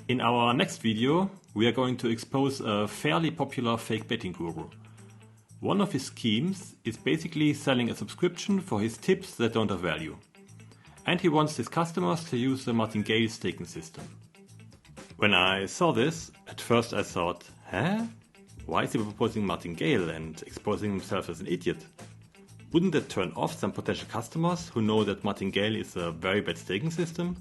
In our next video, we are going to expose a fairly popular fake betting guru. One of his schemes is basically selling a subscription for his tips that don't have value. And he wants his customers to use the Martingale staking system. When I saw this, at first I thought, why is he proposing Martingale and exposing himself as an idiot? Wouldn't that turn off some potential customers who know that Martingale is a very bad staking system?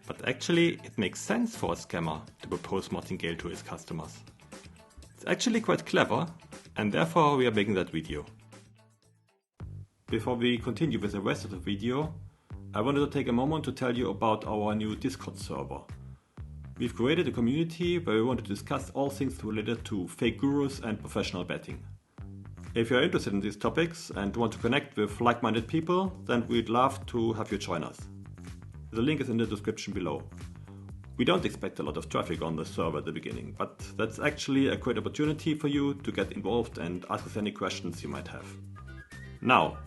But actually, it makes sense for a scammer to propose Martingale to his customers. It's actually quite clever, and therefore we are making that video. Before we continue with the rest of the video, I wanted to take a moment to tell you about our new Discord server. We've created a community where we want to discuss all things related to fake gurus and professional betting. If you're interested in these topics and want to connect with like-minded people, then we'd love to have you join us. The link is in the description below. We don't expect a lot of traffic on the server at the beginning, but that's actually a great opportunity for you to get involved and ask us any questions you might have. Now,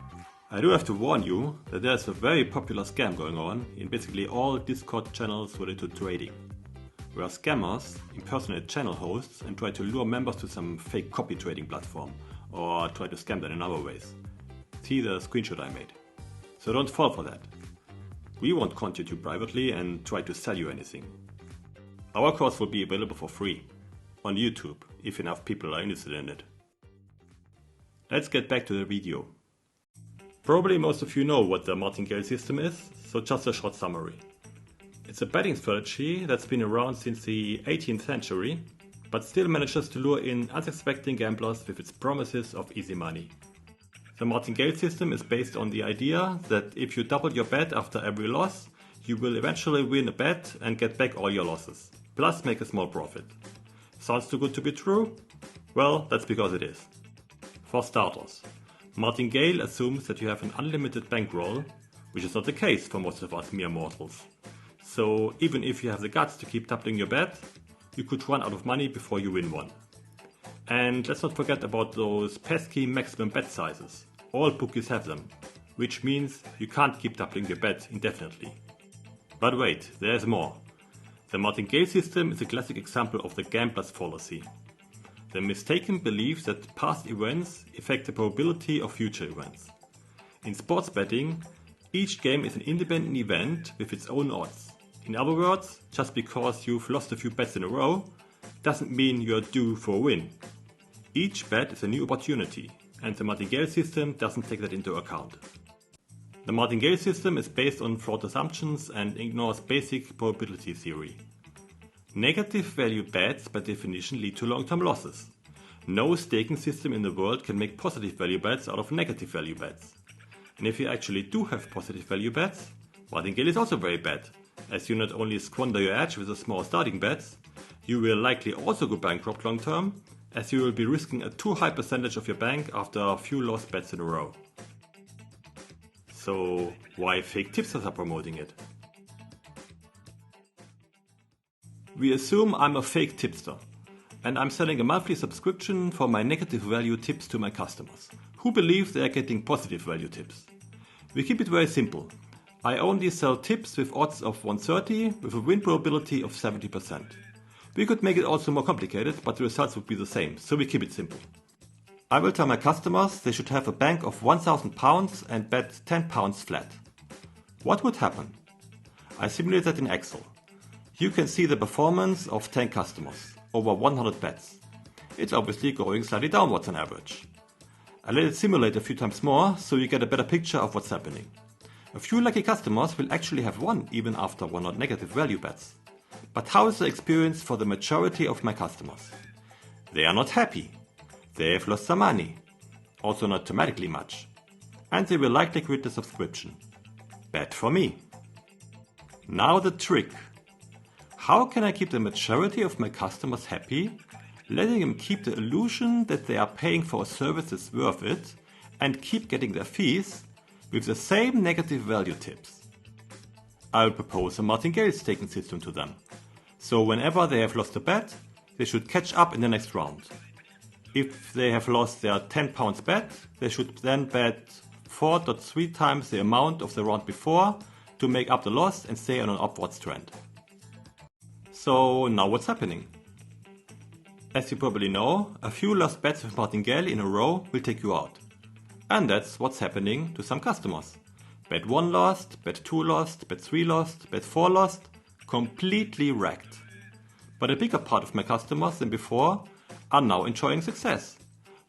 I do have to warn you that there's a very popular scam going on in basically all Discord channels related to trading, where scammers impersonate channel hosts and try to lure members to some fake copy trading platform, or try to scam them in other ways. See the screenshot I made. So don't fall for that. We won't contact you privately and try to sell you anything. Our course will be available for free on YouTube if enough people are interested in it. Let's get back to the video. Probably most of you know what the Martingale system is, so just a short summary. It's a betting strategy that's been around since the 18th century, but still manages to lure in unsuspecting gamblers with its promises of easy money. The Martingale system is based on the idea that if you double your bet after every loss, you will eventually win a bet and get back all your losses, plus make a small profit. Sounds too good to be true? Well, that's because it is. For starters, Martingale assumes that you have an unlimited bankroll, which is not the case for most of us mere mortals. So even if you have the guts to keep doubling your bet, you could run out of money before you win one. And let's not forget about those pesky maximum bet sizes. All bookies have them, which means you can't keep doubling your bet indefinitely. But wait, there's more. The Martingale system is a classic example of the gambler's fallacy. The mistaken belief that past events affect the probability of future events. In sports betting, each game is an independent event with its own odds. In other words, just because you've lost a few bets in a row, doesn't mean you're due for a win. Each bet is a new opportunity, and the Martingale system doesn't take that into account. The Martingale system is based on flawed assumptions and ignores basic probability theory. Negative value bets by definition lead to long-term losses. No staking system in the world can make positive value bets out of negative value bets. And if you actually do have positive value bets, Martingale is also very bad, as you not only squander your edge with a small starting bets, you will likely also go bankrupt long-term, as you will be risking a too high percentage of your bank after a few lost bets in a row. So why fake tipsters are promoting it? We assume I'm a fake tipster, and I'm selling a monthly subscription for my negative value tips to my customers, who believe they are getting positive value tips. We keep it very simple. I only sell tips with odds of 130 with a win probability of 70%. We could make it also more complicated, but the results would be the same, so we keep it simple. I will tell my customers they should have a bank of £1,000 and bet £10 flat. What would happen? I simulate that in Excel. You can see the performance of 10 customers, over 100 bets. It's obviously going slightly downwards on average. I let it simulate a few times more, so you get a better picture of what's happening. A few lucky customers will actually have won even after 100 negative value bets. But how is the experience for the majority of my customers? They are not happy. They have lost some money. Also not dramatically much. And they will likely quit the subscription. Bad for me. Now the trick. How can I keep the majority of my customers happy, letting them keep the illusion that they are paying for a service that's worth it, and keep getting their fees with the same negative value tips? I'll propose a Martingale staking system to them. So whenever they have lost a bet, they should catch up in the next round. If they have lost their £10 bet, they should then bet 4.3 times the amount of the round before to make up the loss and stay on an upwards trend. So now what's happening? As you probably know, a few lost bets with Martingale in a row will take you out. And that's what's happening to some customers. Bet 1 lost, bet 2 lost, bet 3 lost, bet 4 lost, completely wrecked. But a bigger part of my customers than before are now enjoying success.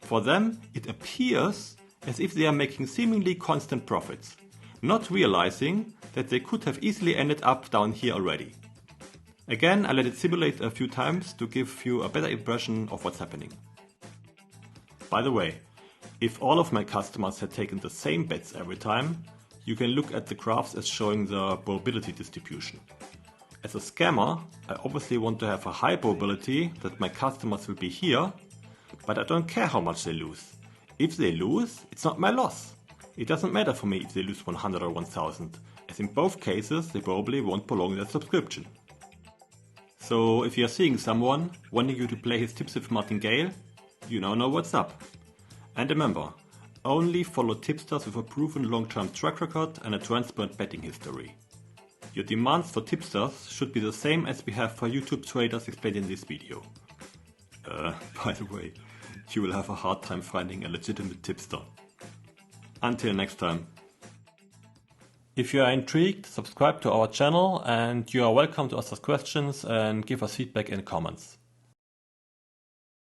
For them, it appears as if they are making seemingly constant profits, not realizing that they could have easily ended up down here already. Again, I let it simulate a few times to give you a better impression of what's happening. By the way, if all of my customers had taken the same bets every time, you can look at the graphs as showing the probability distribution. As a scammer, I obviously want to have a high probability that my customers will be here, but I don't care how much they lose. If they lose, it's not my loss. It doesn't matter for me if they lose 100 or 1000, as in both cases they probably won't prolong their subscription. So if you are seeing someone wanting you to play his tips with Martingale, you now know what's up. And remember, only follow tipsters with a proven long-term track record and a transparent betting history. Your demands for tipsters should be the same as we have for YouTube traders explained in this video. By the way, you will have a hard time finding a legitimate tipster. Until next time. If you are intrigued, subscribe to our channel and you are welcome to ask us questions and give us feedback in comments.